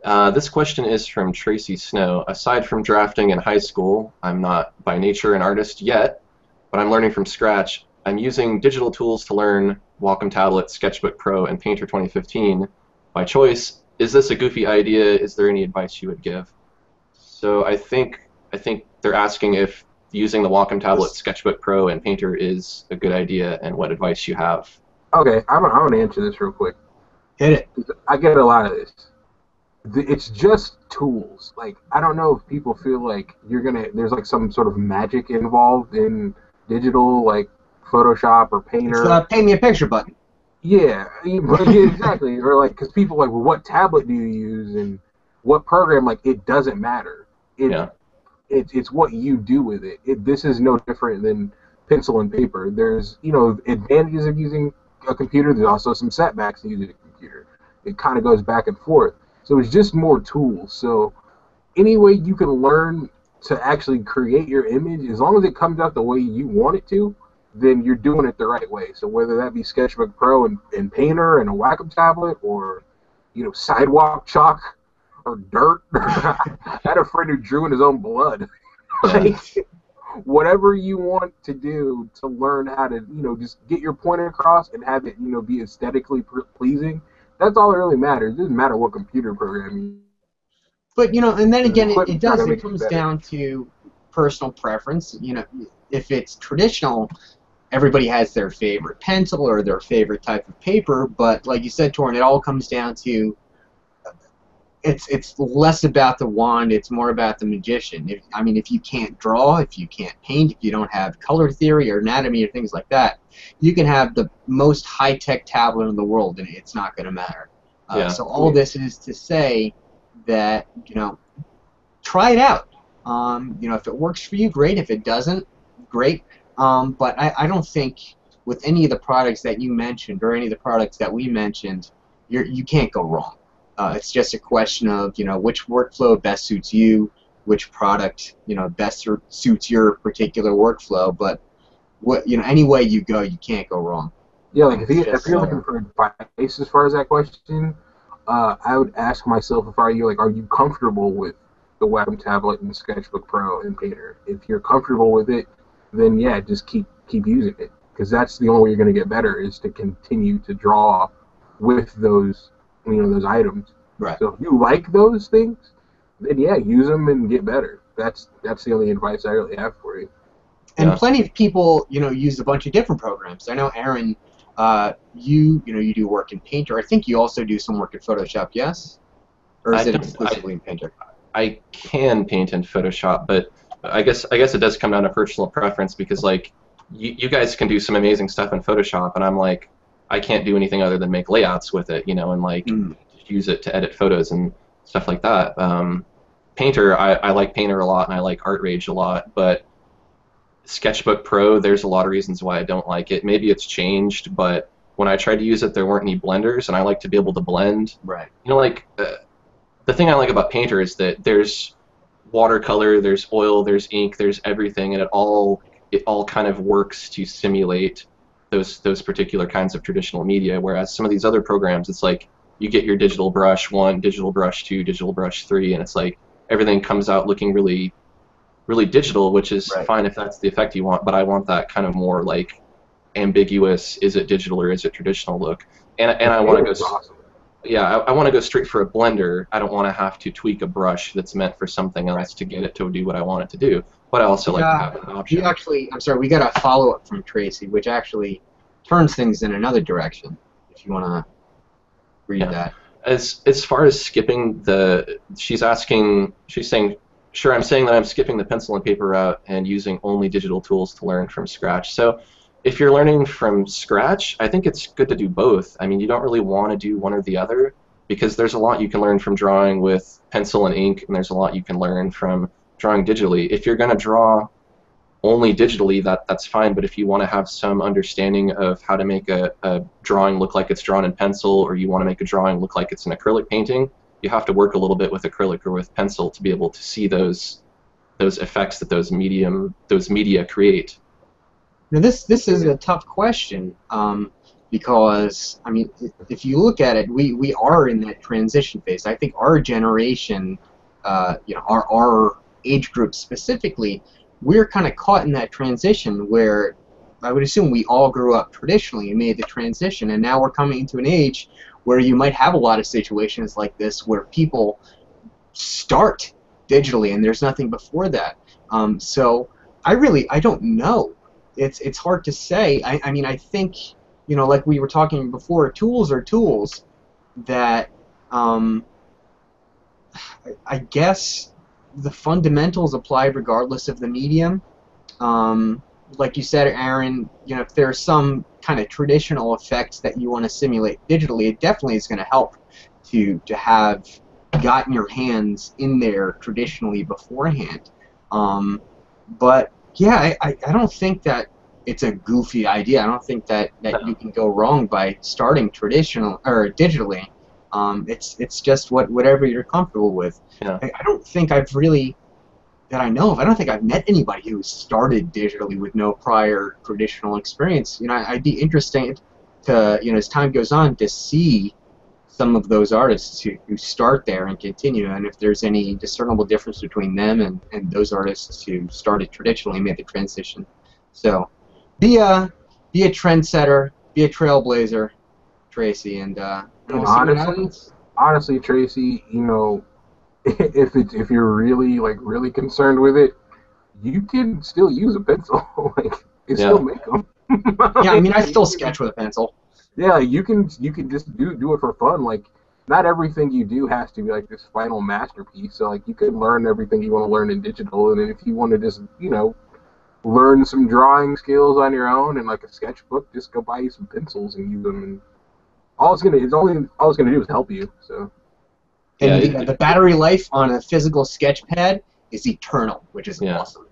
This question is from Tracy Snow. Aside from drafting in high school, I'm not by nature an artist yet, but I'm learning from scratch. I'm using digital tools to learn Wacom Tablet, Sketchbook Pro, and Painter 2015 by choice. Is this a goofy idea? Is there any advice you would give? So I think they're asking if using the Wacom Tablet, Sketchbook Pro, and Painter is a good idea, and what advice you have. Okay, I'm gonna answer this real quick. Hit it. I get a lot of this. It's just tools. Like, I don't know if people feel like there's like some sort of magic involved in digital, like Photoshop or It's Painter. the pay me a picture button. Yeah, yeah, exactly. Or like, because people are like, well, what tablet do you use and what program? Like, it doesn't matter. Yeah. It's what you do with it. This is no different than pencil and paper. There's advantages of using a computer. There's also some setbacks to using a computer. It kind of goes back and forth. So it's just more tools. So any way you can learn to actually create your image, as long as it comes out the way you want it to, then you're doing it the right way. So whether that be Sketchbook Pro and Painter and a Wacom tablet, or sidewalk chalk or dirt. I had a friend who drew in his own blood. Like, whatever you want to do to learn how to just get your point across and have it be aesthetically pleasing. That's all that really matters. It doesn't matter what computer program you use. But and then again, it Equipment's not does. gonna It make it comes better. down to personal preference. If it's traditional, everybody has their favorite pencil or their favorite type of paper. But like you said, Torren, it all comes down to it's less about the wand. It's more about the magician. If you can't draw, if you can't paint, if you don't have color theory or anatomy or things like that, you can have the most high-tech tablet in the world, and it's not going to matter. Yeah. So all this is to say that try it out. If it works for you, great. If it doesn't, great. But I don't think with any of the products that you mentioned or any of the products that we mentioned, you can't go wrong. It's just a question of which workflow best suits you, which product best suits your particular workflow. But any way you go, you can't go wrong. Yeah, like if you're looking for advice as far as that question, I would ask myself, if I were you, like, are you comfortable with the Wacom tablet and Sketchbook Pro and Painter? If you're comfortable with it, then yeah, just keep using it, because that's the only way you're going to get better, is to continue to draw with those those items. Right. So if you like those things, then yeah, use them and get better. That's the only advice I really have for you. And plenty of people use a bunch of different programs. I know, Aaron, you do work in Painter. I think you also do some work in Photoshop, yes? Or is it exclusively in Painter? I can paint in Photoshop, but I guess it does come down to personal preference, because like you guys can do some amazing stuff in Photoshop, and I'm like, I can't do anything other than make layouts with it, and like use it to edit photos and stuff like that. Painter, I like Painter a lot, and I like Art Rage a lot, but Sketchbook Pro, there's a lot of reasons why I don't like it. Maybe it's changed, but when I tried to use it, there weren't any blenders, and I like to be able to blend. Right. The thing I like about Painter is that there's watercolor, there's oil, there's ink, there's everything, and it all kind of works to simulate those particular kinds of traditional media. Whereas some of these other programs, it's like you get your digital brush 1, digital brush 2, digital brush 3, and it's like everything comes out looking really, really digital, which is fine if that's the effect you want. But I want that kind of more like ambiguous, is it digital or is it traditional look? And I want to go. Yeah, I want to go straight for a blender. I don't want to have to tweak a brush that's meant for something else to get it to do what I want it to do. But I also like to have an option. I'm sorry, we got a follow-up from Tracy, which actually turns things in another direction, if you want to read that. As far as skipping she's saying, sure, I'm saying that I'm skipping the pencil and paper route and using only digital tools to learn from scratch. So if you're learning from scratch, I think it's good to do both. I mean, you don't really want to do one or the other, because there's a lot you can learn from drawing with pencil and ink, and there's a lot you can learn from drawing digitally. If you're going to draw only digitally, that's fine, but if you want to have some understanding of how to make a drawing look like it's drawn in pencil, or you want to make a drawing look like it's an acrylic painting, you have to work a little bit with acrylic or with pencil to be able to see those effects that those media create. Now this is a tough question. because I mean, if you look at it, we are in that transition phase. I think our generation, our age group specifically, we're kind of caught in that transition where I would assume we all grew up traditionally and made the transition, and now we're coming into an age where you might have a lot of situations like this where people start digitally and there's nothing before that. So I don't know. It's hard to say. I mean, I think, like we were talking before, tools are tools that I guess the fundamentals apply regardless of the medium. Like you said, Aaron, if there's some kind of traditional effects that you want to simulate digitally, it definitely is going to help to have gotten your hands in there traditionally beforehand. But yeah, I don't think that it's a goofy idea. I don't think that you can go wrong by starting traditional or digitally. It's just whatever you're comfortable with. Yeah. I don't think I've really, that I know of, I don't think I've met anybody who started digitally with no prior traditional experience. I'd be interested to, as time goes on, to see some of those artists who start there and continue, and if there's any discernible difference between them and those artists who started traditionally and made the transition. So, be a trendsetter, be a trailblazer, Tracy, and we'll see what happens. Honestly, Tracy, if you're really concerned with it, you can still use a pencil. Still make them. Yeah, I mean, I still sketch with a pencil. Yeah, you can just do it for fun. Not everything you do has to be this final masterpiece. So you can learn everything you want to learn in digital, and then if you want to just learn some drawing skills on your own and a sketchbook, just go buy you some pencils and use them. And all it's gonna do is help you. So. And the battery life on a physical sketch pad is eternal, which is awesome.